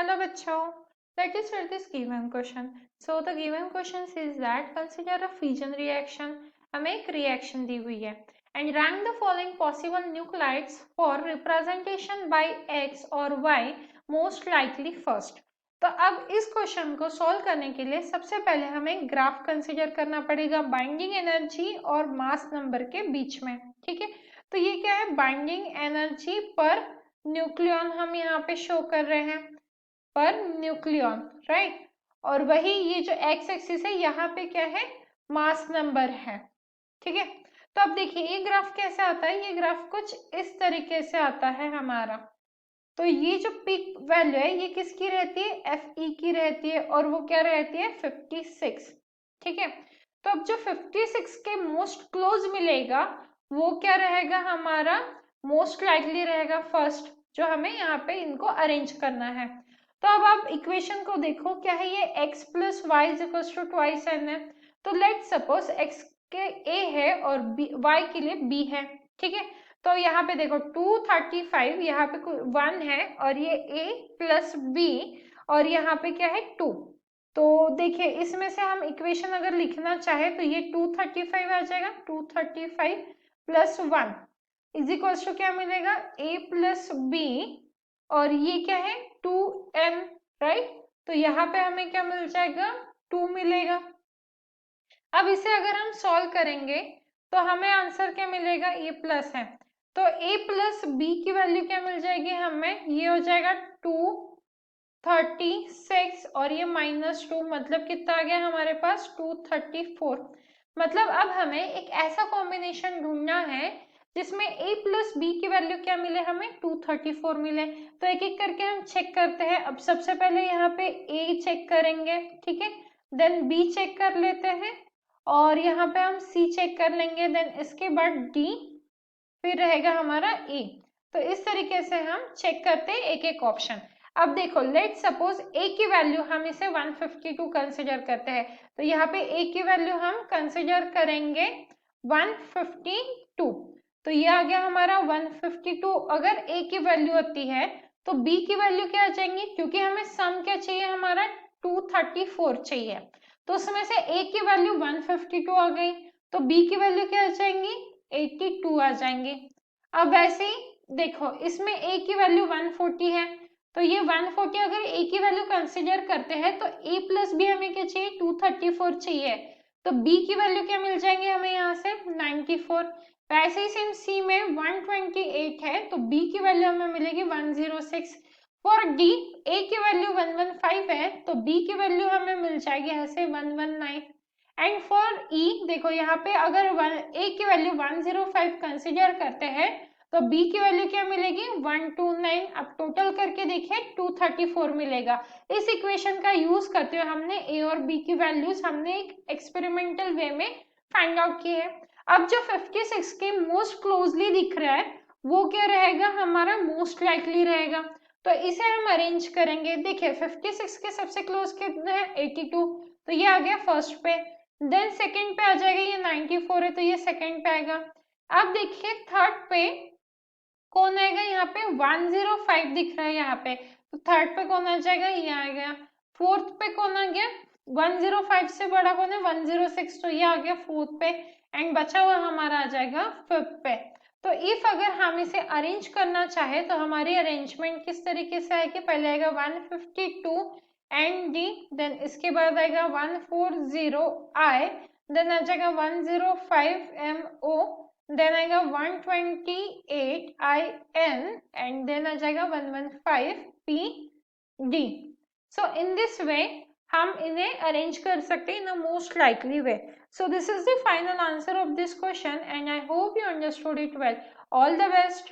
Hello bachcho. Let us read this given question. So the given question says that consider a fission reaction. हमें एक reaction दी हुई है and rank the following possible nuclides for representation by x or y most likely first. तो अब इस question को solve करने के लिए सबसे पहले हमें ग्राफ कंसीडर करना पड़ेगा बाइंडिंग एनर्जी और मास नंबर के बीच में. ठीक है, तो ये क्या है, बाइंडिंग एनर्जी पर न्यूक्लियन हम यहाँ पे शो कर रहे हैं, पर न्यूक्लियन, राइट. और वही ये जो एक्स एक्सिस है यहाँ पे क्या है, मास नंबर है. ठीक है, तो अब देखिए ये ग्राफ कैसे आता है, ये ग्राफ कुछ इस तरीके से आता है हमारा. तो ये जो पीक वैल्यू है ये किसकी रहती है, एफ ई की रहती है, और वो क्या रहती है 56. ठीक है, तो अब जो 56 के मोस्ट क्लोज मिलेगा वो क्या रहेगा हमारा, मोस्ट लाइकली रहेगा फर्स्ट, जो हमें यहाँ पे इनको अरेंज करना है. तो अब आप इक्वेशन को देखो, क्या है ये x plus y is equal to twice n है. तो लेट सपोज x के a है और y के लिए b है. ठीक है, तो यहाँ पे देखो 235, यहाँ पे 1 है और ये a प्लस b और यहाँ पे क्या है 2. तो देखिए इसमें से हम इक्वेशन अगर लिखना चाहे तो ये 235 आ जाएगा, 235 प्लस 1 इज इक्वल टू क्या मिलेगा, a प्लस b और ये क्या है 2n, राइट. तो यहाँ पे हमें क्या मिल जाएगा, 2 मिलेगा. अब इसे अगर हम सॉल्व करेंगे तो हमें आंसर क्या मिलेगा, a प्लस है, तो a प्लस b की वैल्यू क्या मिल जाएगी हमें, ये हो जाएगा 236 और ये -2, मतलब कितना आ गया हमारे पास 234. मतलब अब हमें एक ऐसा कॉम्बिनेशन ढूंढना है जिसमें a प्लस बी की वैल्यू क्या मिले, हमें 234 मिले. तो एक एक करके हम चेक करते हैं. अब सबसे पहले यहाँ पे a चेक करेंगे, ठीक है, देन b चेक कर लेते हैं और यहाँ पे हम c चेक कर लेंगे, देन इसके बाद d, फिर रहेगा हमारा a. तो इस तरीके से हम चेक करते हैं एक एक ऑप्शन. अब देखो लेट सपोज a की वैल्यू हम इसे 152 कंसिडर करते हैं, तो यहाँ पे a की वैल्यू हम कंसिडर करेंगे 152. तो ये आ गया हमारा 152. अगर a की वैल्यू आती है तो b की वैल्यू क्या आ जाएंगी, क्योंकि हमें सम क्या चाहिए हमारा 234 चाहिए, तो उसमें से a की वैल्यू 152 आ गई, तो b की वैल्यू क्या आ जाएंगी 82 आ जाएंगी. अब वैसे ही देखो इसमें a की वैल्यू 140 है, तो ये 140 अगर a की वैल्यू कंसिडर करते हैं तो a प्लस b हमें क्या चाहिए 234 चाहिए, तो b की वैल्यू क्या मिल जाएंगे हमें यहाँ से 94. वैसे ही सेम c में 128 है तो b की वैल्यू हमें मिलेगी 106. फॉर d a की वैल्यू 115 है तो b की वैल्यू हमें मिल जाएगी यहाँ से 119. एंड फॉर e देखो यहाँ पे अगर a की वैल्यू 105 कंसिडर करते हैं तो b की वैल्यू क्या मिलेगी 129. अब टोटल करके देखिए 234 मिलेगा. इस इक्वेशन का यूज करते हुए हमने a और b की वैल्यूज हमने एक एक्सपेरिमेंटल वे में फाइंड आउट की है. अब जो 56 के मोस्ट क्लोजली दिख रहा है वो क्या रहेगा हमारा, मोस्ट लाइकली रहेगा. तो इसे हम अरेंज करेंगे. देखिए 56 के सबसे क्लोज कितने हैं 82, तो ये आ गया फर्स्ट पे. देन सेकंड पे आ जाएगा, ये 94 है तो ये सेकंड पे आएगा. अब देखिए थर्ड पे कौन आएगा, यहाँ पे 105 दिख रहा है यहाँ पे, तो थर्ड पे कौन आ जाएगा, ये आ गया. फोर्थ पे कौन आ गया, 105 से बड़ा कौन है 106, तो ये आ गया फोर्थ पे. एंड बचा हुआ हमारा आ जाएगा फिफ्थ पे. तो इफ अगर हम इसे अरेंज करना चाहे तो हमारी अरेंजमेंट किस तरीके से आएगी, पहले आएगा 152 एंड डी, देन इसके बाद आएगा 140 आई, देन आ जाएगा 105 एम ओ, देन आएगा 128 आई एन एंड देन आ जाएगा 115 P D. So in this way हम इन्हें अरेंज कर सकते हैं in a most likely way. So this is the final answer of this question and I hope you understood it well. All the best.